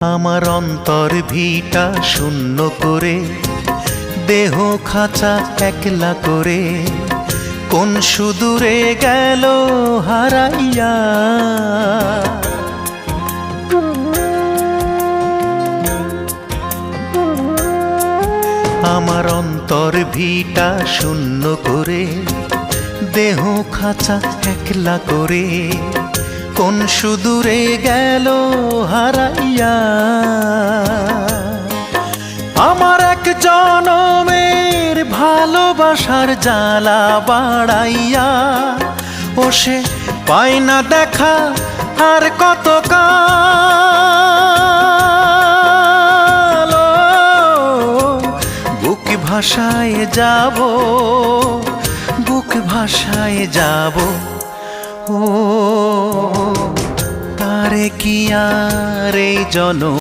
আমার অন্তর ভিটা শূন্য করে, দেহ খাঁচা একলা করে, কোন সুদূরে গেল হারাইয়া। আমার অন্তর ভিটা শূন্য করে, দেহ খাঁচা একলা করে, কোন সুদূরে গেল হারাইয়া। আমার এক জনমের ভালোবাসার জ্বালা বাড়াইয়া, ও সে পায় না দেখা আর কত কাল। বুক ভাষায় যাব, বুক ভাষায় যাব, ও তারে কি আর এই জনম